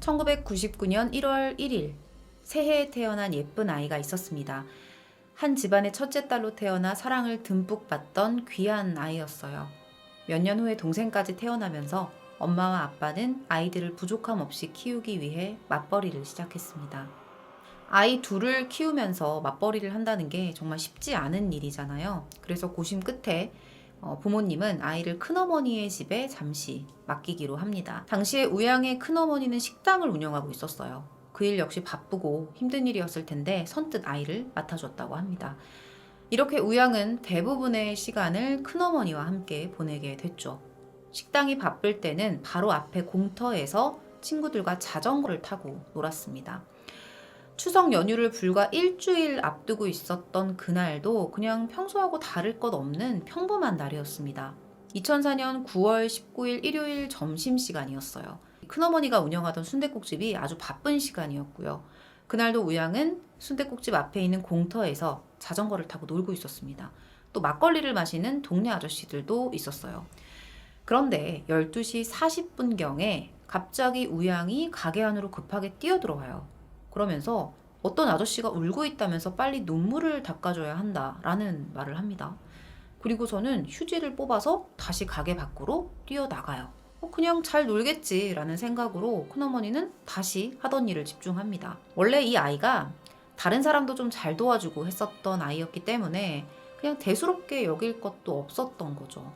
1999년 1월 1일 새해에 태어난 예쁜 아이가 있었습니다. 한 집안의 첫째 딸로 태어나 사랑을 듬뿍 받던 귀한 아이였어요. 몇 년 후에 동생까지 태어나면서 엄마와 아빠는 아이들을 부족함 없이 키우기 위해 맞벌이를 시작했습니다. 아이 둘을 키우면서 맞벌이를 한다는 게 정말 쉽지 않은 일이잖아요. 그래서 고심 끝에 부모님은 아이를 큰어머니의 집에 잠시 맡기기로 합니다. 당시에 우양의 큰어머니는 식당을 운영하고 있었어요. 그 일 역시 바쁘고 힘든 일이었을 텐데 선뜻 아이를 맡아줬다고 합니다. 이렇게 우양은 대부분의 시간을 큰어머니와 함께 보내게 됐죠. 식당이 바쁠 때는 바로 앞에 공터에서 친구들과 자전거를 타고 놀았습니다. 추석 연휴를 불과 일주일 앞두고 있었던 그날도 그냥 평소하고 다를 것 없는 평범한 날이었습니다. 2004년 9월 19일 일요일 점심시간이었어요. 큰어머니가 운영하던 순댓국집이 아주 바쁜 시간이었고요. 그날도 우양은 순댓국집 앞에 있는 공터에서 자전거를 타고 놀고 있었습니다. 또 막걸리를 마시는 동네 아저씨들도 있었어요. 그런데 12시 40분경에 갑자기 우양이 가게 안으로 급하게 뛰어들어와요. 그러면서 어떤 아저씨가 울고 있다면서 빨리 눈물을 닦아줘야 한다라는 말을 합니다. 그리고서는 휴지를 뽑아서 다시 가게 밖으로 뛰어나가요. 그냥 잘 놀겠지라는 생각으로 큰어머니는 다시 하던 일을 집중합니다. 원래 이 아이가 다른 사람도 좀 잘 도와주고 했었던 아이였기 때문에 그냥 대수롭게 여길 것도 없었던 거죠.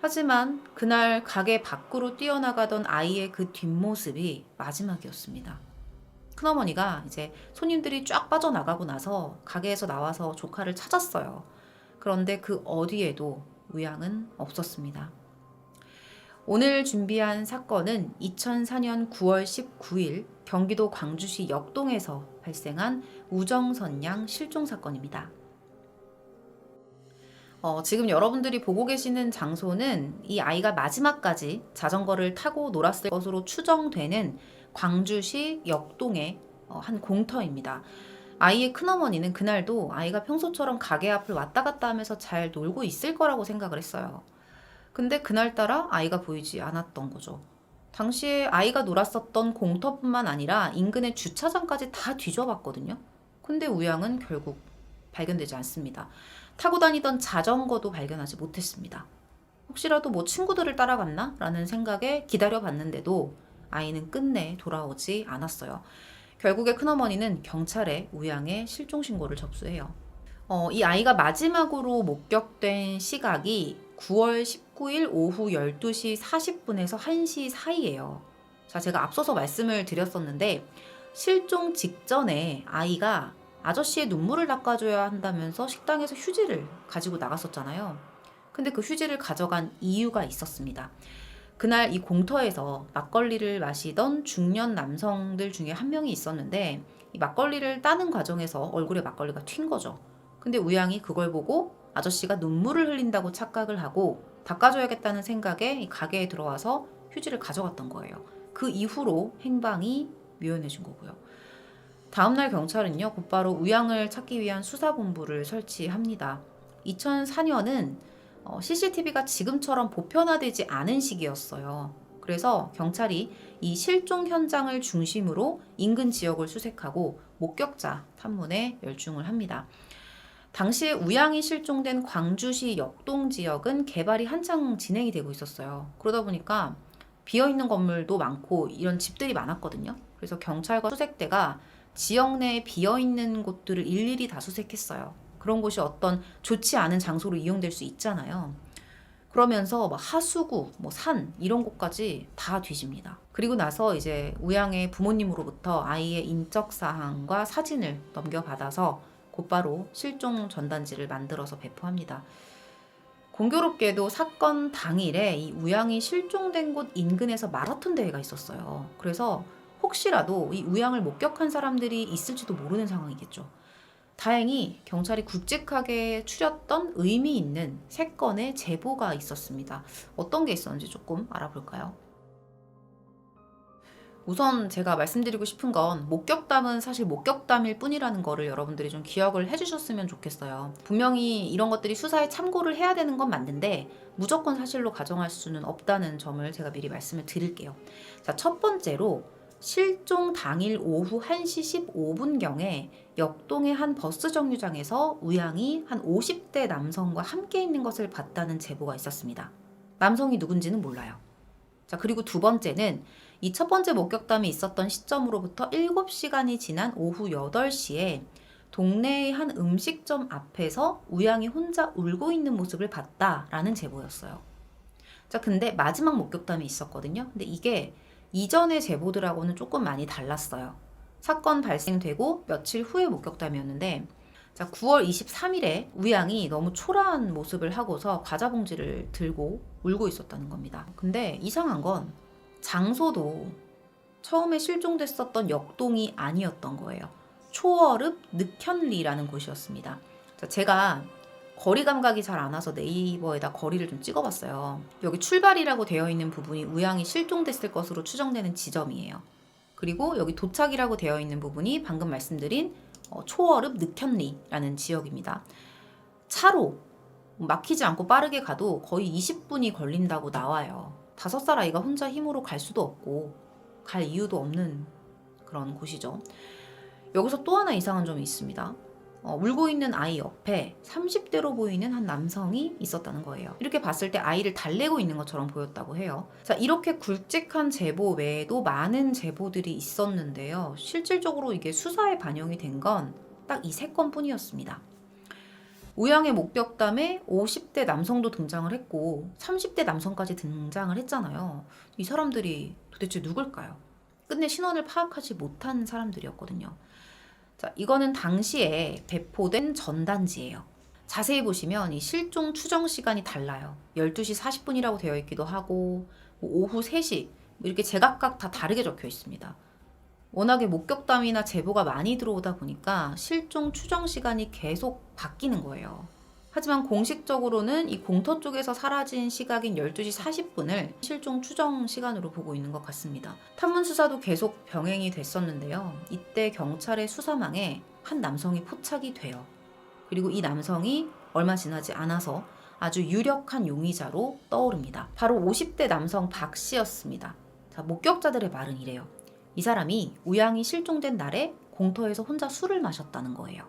하지만 그날 가게 밖으로 뛰어나가던 아이의 그 뒷모습이 마지막이었습니다. 큰어머니가 이제 손님들이 쫙 빠져나가고 나서 가게에서 나와서 조카를 찾았어요. 그런데 그 어디에도 우양은 없었습니다. 오늘 준비한 사건은 2004년 9월 19일 경기도 광주시 역동에서 발생한 우정선 양 실종 사건입니다. 지금 여러분들이 보고 계시는 장소는 이 아이가 마지막까지 자전거를 타고 놀았을 것으로 추정되는 광주시 역동의 한 공터입니다. 아이의 큰어머니는 그날도 아이가 평소처럼 가게 앞을 왔다 갔다 하면서 잘 놀고 있을 거라고 생각을 했어요. 근데 그날따라 아이가 보이지 않았던 거죠. 당시에 아이가 놀았었던 공터뿐만 아니라 인근의 주차장까지 다 뒤져봤거든요. 근데 우양은 결국 발견되지 않습니다. 타고 다니던 자전거도 발견하지 못했습니다. 혹시라도 뭐 친구들을 따라갔나? 라는 생각에 기다려봤는데도 아이는 끝내 돌아오지 않았어요. 결국에 큰어머니는 경찰에 우양의 실종 신고를 접수해요. 이 아이가 마지막으로 목격된 시각이 9월 19일 오후 12시 40분에서 1시 사이예요. 자, 제가 앞서서 말씀을 드렸었는데 실종 직전에 아이가 아저씨의 눈물을 닦아줘야 한다면서 식당에서 휴지를 가지고 나갔었잖아요. 근데 그 휴지를 가져간 이유가 있었습니다. 그날 이 공터에서 막걸리를 마시던 중년 남성들 중에 한 명이 있었는데 이 막걸리를 따는 과정에서 얼굴에 막걸리가 튄 거죠. 근데 우양이 그걸 보고 아저씨가 눈물을 흘린다고 착각을 하고 닦아줘야겠다는 생각에 이 가게에 들어와서 휴지를 가져갔던 거예요. 그 이후로 행방이 묘연해진 거고요. 다음날 경찰은요, 곧바로 우양을 찾기 위한 수사본부를 설치합니다. 2004년은 CCTV가 지금처럼 보편화되지 않은 시기였어요. 그래서 경찰이 이 실종 현장을 중심으로 인근 지역을 수색하고 목격자 탐문에 열중을 합니다. 당시에 우양이 실종된 광주시 역동 지역은 개발이 한창 진행이 되고 있었어요. 그러다 보니까 비어있는 건물도 많고 이런 집들이 많았거든요. 그래서 경찰과 수색대가 지역 내에 비어있는 곳들을 일일이 다 수색했어요. 그런 곳이 어떤 좋지 않은 장소로 이용될 수 있잖아요. 그러면서 막 하수구, 산 이런 곳까지 다 뒤집니다. 그리고 나서 이제 우양의 부모님으로부터 아이의 인적 사항과 사진을 넘겨받아서 곧바로 실종 전단지를 만들어서 배포합니다. 공교롭게도 사건 당일에 이 우양이 실종된 곳 인근에서 마라톤 대회가 있었어요. 그래서 혹시라도 이 우양을 목격한 사람들이 있을지도 모르는 상황이겠죠. 다행히 경찰이 굵직하게 추렸던 의미 있는 3건의 제보가 있었습니다. 어떤 게 있었는지 조금 알아볼까요? 우선 제가 말씀드리고 싶은 건 목격담은 사실 목격담일 뿐이라는 거를 여러분들이 좀 기억을 해주셨으면 좋겠어요. 분명히 이런 것들이 수사에 참고를 해야 되는 건 맞는데 무조건 사실로 가정할 수는 없다는 점을 제가 미리 말씀을 드릴게요. 자, 첫 번째로 실종 당일 오후 1시 15분경에 역동의 한 버스 정류장에서 우양이 한 50대 남성과 함께 있는 것을 봤다는 제보가 있었습니다. 남성이 누군지는 몰라요. 자, 그리고 두 번째는 이 첫 번째 목격담이 있었던 시점으로부터 7시간이 지난 오후 8시에 동네의 한 음식점 앞에서 우양이 혼자 울고 있는 모습을 봤다라는 제보였어요. 자, 근데 마지막 목격담이 있었거든요. 근데 이게 이전의 제보들하고는 조금 많이 달랐어요. 사건 발생되고 며칠 후의 목격담이었는데, 자, 9월 23일에 우양이 너무 초라한 모습을 하고서 과자 봉지를 들고 울고 있었다는 겁니다. 근데 이상한 건 장소도 처음에 실종됐었던 역동이 아니었던 거예요. 초월읍 늑현리라는 곳이었습니다. 자, 제가 거리 감각이 잘 안 와서 네이버에다 거리를 좀 찍어봤어요. 여기 출발이라고 되어 있는 부분이 우양이 실종됐을 것으로 추정되는 지점이에요. 그리고 여기 도착이라고 되어 있는 부분이 방금 말씀드린 초월읍 늑현리라는 지역입니다. 차로 막히지 않고 빠르게 가도 거의 20분이 걸린다고 나와요. 5살 아이가 혼자 힘으로 갈 수도 없고 갈 이유도 없는 그런 곳이죠. 여기서 또 하나 이상한 점이 있습니다. 울고 있는 아이 옆에 30대로 보이는 한 남성이 있었다는 거예요. 이렇게 봤을 때 아이를 달래고 있는 것처럼 보였다고 해요. 자, 이렇게 굵직한 제보 외에도 많은 제보들이 있었는데요. 실질적으로 이게 수사에 반영이 된 건 딱 이 3건뿐이었습니다. 우양의 목격담에 50대 남성도 등장을 했고 30대 남성까지 등장을 했잖아요. 이 사람들이 도대체 누굴까요? 끝내 신원을 파악하지 못한 사람들이었거든요. 자, 이거는 당시에 배포된 전단지예요. 자세히 보시면 이 실종 추정 시간이 달라요. 12시 40분이라고 되어 있기도 하고 오후 3시 이렇게 제각각 다 다르게 적혀 있습니다. 워낙에 목격담이나 제보가 많이 들어오다 보니까 실종 추정 시간이 계속 바뀌는 거예요. 하지만 공식적으로는 이 공터 쪽에서 사라진 시각인 12시 40분을 실종 추정 시간으로 보고 있는 것 같습니다. 탐문 수사도 계속 병행이 됐었는데요. 이때 경찰의 수사망에 한 남성이 포착이 돼요. 그리고 이 남성이 얼마 지나지 않아서 아주 유력한 용의자로 떠오릅니다. 바로 50대 남성 박 씨였습니다. 자, 목격자들의 말은 이래요. 이 사람이 우양이 실종된 날에 공터에서 혼자 술을 마셨다는 거예요.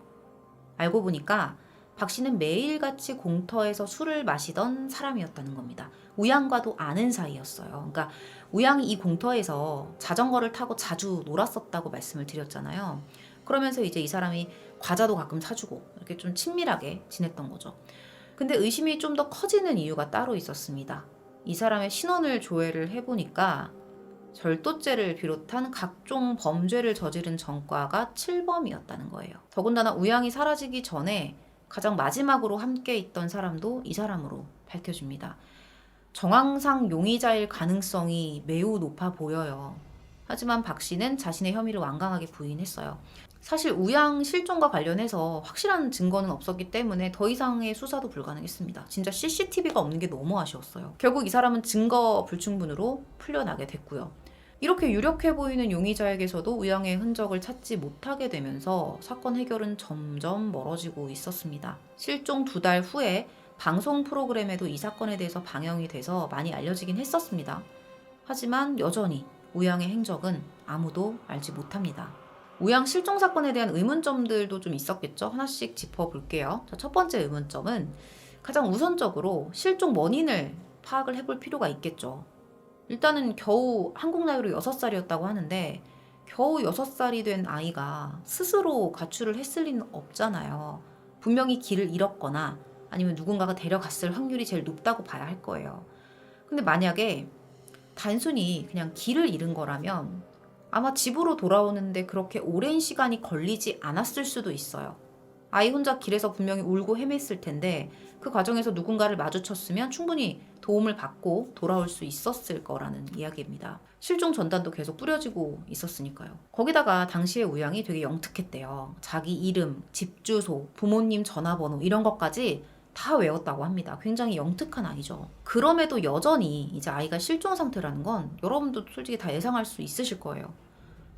알고 보니까 박 씨는 매일같이 공터에서 술을 마시던 사람이었다는 겁니다. 우양과도 아는 사이였어요. 그러니까 우양이 이 공터에서 자전거를 타고 자주 놀았었다고 말씀을 드렸잖아요. 그러면서 이제 이 사람이 과자도 가끔 사주고 이렇게 좀 친밀하게 지냈던 거죠. 근데 의심이 좀 더 커지는 이유가 따로 있었습니다. 이 사람의 신원을 조회를 해보니까 절도죄를 비롯한 각종 범죄를 저지른 전과가 7범이었다는 거예요. 더군다나 우양이 사라지기 전에 가장 마지막으로 함께 있던 사람도 이 사람으로 밝혀집니다. 정황상 용의자일 가능성이 매우 높아 보여요. 하지만 박 씨는 자신의 혐의를 완강하게 부인했어요. 사실 우양 실종과 관련해서 확실한 증거는 없었기 때문에 더 이상의 수사도 불가능했습니다. 진짜 CCTV가 없는 게 너무 아쉬웠어요. 결국 이 사람은 증거 불충분으로 풀려나게 됐고요. 이렇게 유력해 보이는 용의자에게서도 우양의 흔적을 찾지 못하게 되면서 사건 해결은 점점 멀어지고 있었습니다. 실종 2달 후에 방송 프로그램에도 이 사건에 대해서 방영이 돼서 많이 알려지긴 했었습니다. 하지만 여전히 우양의 행적은 아무도 알지 못합니다. 우양 실종 사건에 대한 의문점들도 좀 있었겠죠? 하나씩 짚어볼게요. 자, 첫 번째 의문점은 가장 우선적으로 실종 원인을 파악을 해볼 필요가 있겠죠. 일단은 겨우 한국 나이로 6살이었다고 하는데 겨우 6살이 된 아이가 스스로 가출을 했을 리는 없잖아요. 분명히 길을 잃었거나 아니면 누군가가 데려갔을 확률이 제일 높다고 봐야 할 거예요. 근데 만약에 단순히 그냥 길을 잃은 거라면 아마 집으로 돌아오는데 그렇게 오랜 시간이 걸리지 않았을 수도 있어요. 아이 혼자 길에서 분명히 울고 헤맸을 텐데 그 과정에서 누군가를 마주쳤으면 충분히 도움을 받고 돌아올 수 있었을 거라는 이야기입니다. 실종 전단도 계속 뿌려지고 있었으니까요. 거기다가 당시의 우양이 되게 영특했대요. 자기 이름, 집 주소, 부모님 전화번호 이런 것까지 다 외웠다고 합니다. 굉장히 영특한 아이죠. 그럼에도 여전히 이제 아이가 실종 상태라는 건 여러분도 솔직히 다 예상할 수 있으실 거예요.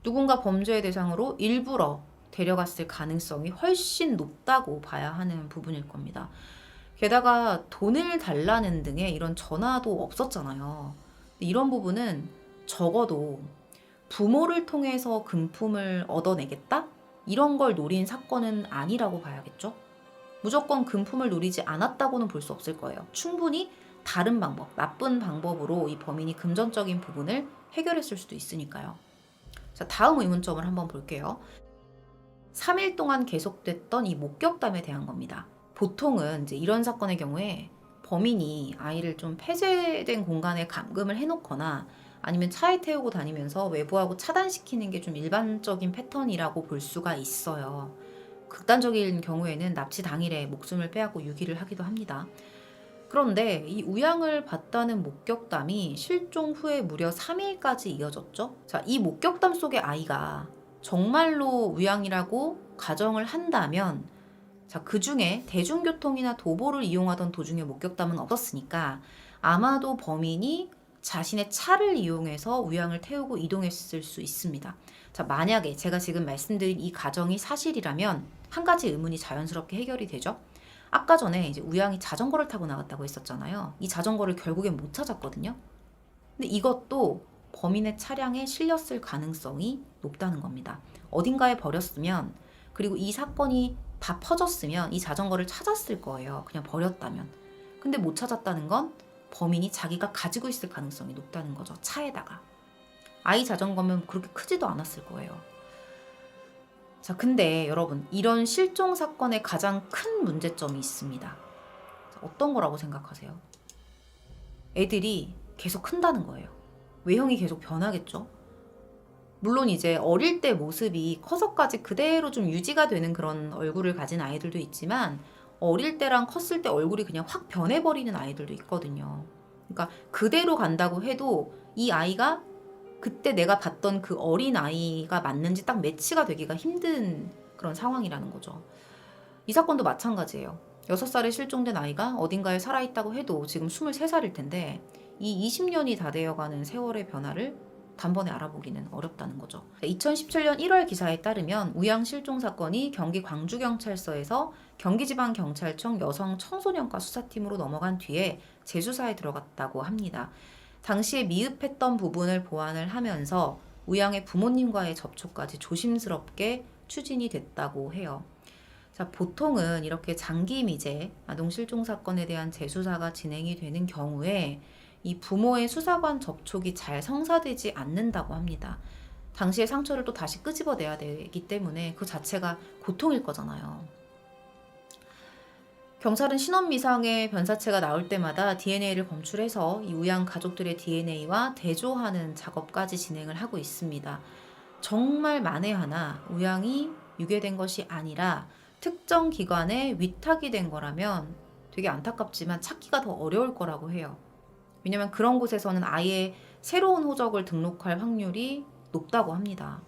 누군가 범죄의 대상으로 일부러 데려갔을 가능성이 훨씬 높다고 봐야 하는 부분일 겁니다. 게다가 돈을 달라는 등의 이런 전화도 없었잖아요. 이런 부분은 적어도 부모를 통해서 금품을 얻어내겠다? 이런 걸 노린 사건은 아니라고 봐야겠죠. 무조건 금품을 노리지 않았다고는 볼 수 없을 거예요. 충분히 다른 방법, 나쁜 방법으로 이 범인이 금전적인 부분을 해결했을 수도 있으니까요. 자, 다음 의문점을 한번 볼게요. 3일 동안 계속됐던 이 목격담에 대한 겁니다. 보통은 이제 이런 사건의 경우에 범인이 아이를 좀 폐쇄된 공간에 감금을 해놓거나 아니면 차에 태우고 다니면서 외부하고 차단시키는 게 좀 일반적인 패턴이라고 볼 수가 있어요. 극단적인 경우에는 납치 당일에 목숨을 빼앗고 유기를 하기도 합니다. 그런데 이 우양을 봤다는 목격담이 실종 후에 무려 3일까지 이어졌죠. 자, 이 목격담 속의 아이가 정말로 우양이라고 가정을 한다면, 자, 그 중에 대중교통이나 도보를 이용하던 도중에 목격담은 없었으니까 아마도 범인이 자신의 차를 이용해서 우양을 태우고 이동했을 수 있습니다. 자, 만약에 제가 지금 말씀드린 이 가정이 사실이라면 한 가지 의문이 자연스럽게 해결이 되죠. 아까 전에 이제 우양이 자전거를 타고 나갔다고 했었잖아요. 이 자전거를 결국엔 못 찾았거든요. 근데 이것도 범인의 차량에 실렸을 가능성이 높다는 겁니다. 어딘가에 버렸으면, 그리고 이 사건이 다 퍼졌으면 이 자전거를 찾았을 거예요. 그냥 버렸다면. 근데 못 찾았다는 건 범인이 자기가 가지고 있을 가능성이 높다는 거죠. 차에다가. 아이 자전거면 그렇게 크지도 않았을 거예요. 자, 근데 여러분, 이런 실종 사건의 가장 큰 문제점이 있습니다. 자, 어떤 거라고 생각하세요? 애들이 계속 큰다는 거예요. 외형이 계속 변하겠죠? 물론 이제 어릴 때 모습이 커서까지 그대로 좀 유지가 되는 그런 얼굴을 가진 아이들도 있지만, 어릴 때랑 컸을 때 얼굴이 그냥 확 변해버리는 아이들도 있거든요. 그러니까 그대로 간다고 해도 이 아이가 그때 내가 봤던 그 어린 아이가 맞는지 딱 매치가 되기가 힘든 그런 상황이라는 거죠. 이 사건도 마찬가지예요. 6살에 실종된 아이가 어딘가에 살아있다고 해도 지금 23살일 텐데 이 20년이 다 되어가는 세월의 변화를 단번에 알아보기는 어렵다는 거죠. 2017년 1월 기사에 따르면 우양 실종 사건이 경기 광주경찰서에서 경기지방경찰청 여성 청소년과 수사팀으로 넘어간 뒤에 재수사에 들어갔다고 합니다. 당시에 미흡했던 부분을 보완을 하면서 우양의 부모님과의 접촉까지 조심스럽게 추진이 됐다고 해요. 자, 보통은 이렇게 장기 미제 아동 실종 사건에 대한 재수사가 진행이 되는 경우에 이 부모의 수사관 접촉이 잘 성사되지 않는다고 합니다. 당시의 상처를 또 다시 끄집어내야 되기 때문에 그 자체가 고통일 거잖아요. 경찰은 신원미상의 변사체가 나올 때마다 DNA를 검출해서 이 우양 가족들의 DNA와 대조하는 작업까지 진행을 하고 있습니다. 정말 만에 하나 우양이 유괴된 것이 아니라 특정 기관에 위탁이 된 거라면 되게 안타깝지만 찾기가 더 어려울 거라고 해요. 왜냐면 그런 곳에서는 아예 새로운 호적을 등록할 확률이 높다고 합니다.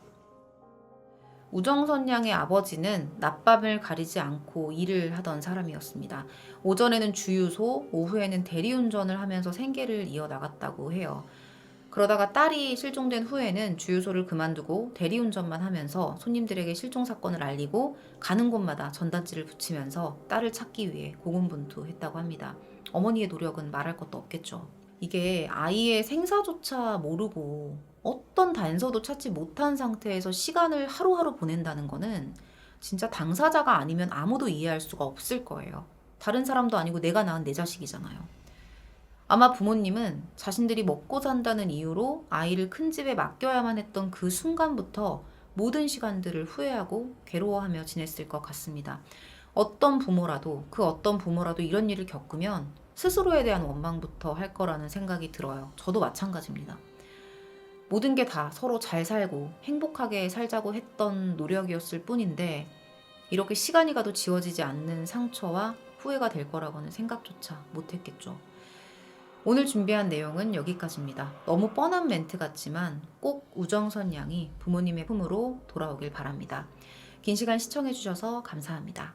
우정선 양의 아버지는 낮밤을 가리지 않고 일을 하던 사람이었습니다. 오전에는 주유소, 오후에는 대리운전을 하면서 생계를 이어나갔다고 해요. 그러다가 딸이 실종된 후에는 주유소를 그만두고 대리운전만 하면서 손님들에게 실종 사건을 알리고 가는 곳마다 전단지를 붙이면서 딸을 찾기 위해 고군분투했다고 합니다. 어머니의 노력은 말할 것도 없겠죠. 이게 아이의 생사조차 모르고 어떤 단서도 찾지 못한 상태에서 시간을 하루하루 보낸다는 거는 진짜 당사자가 아니면 아무도 이해할 수가 없을 거예요. 다른 사람도 아니고 내가 낳은 내 자식이잖아요. 아마 부모님은 자신들이 먹고 산다는 이유로 아이를 큰 집에 맡겨야만 했던 그 순간부터 모든 시간들을 후회하고 괴로워하며 지냈을 것 같습니다. 어떤 부모라도 이런 일을 겪으면 스스로에 대한 원망부터 할 거라는 생각이 들어요. 저도 마찬가지입니다. 모든 게 다 서로 잘 살고 행복하게 살자고 했던 노력이었을 뿐인데 이렇게 시간이 가도 지워지지 않는 상처와 후회가 될 거라고는 생각조차 못했겠죠. 오늘 준비한 내용은 여기까지입니다. 너무 뻔한 멘트 같지만 꼭 우정선 양이 부모님의 품으로 돌아오길 바랍니다. 긴 시간 시청해주셔서 감사합니다.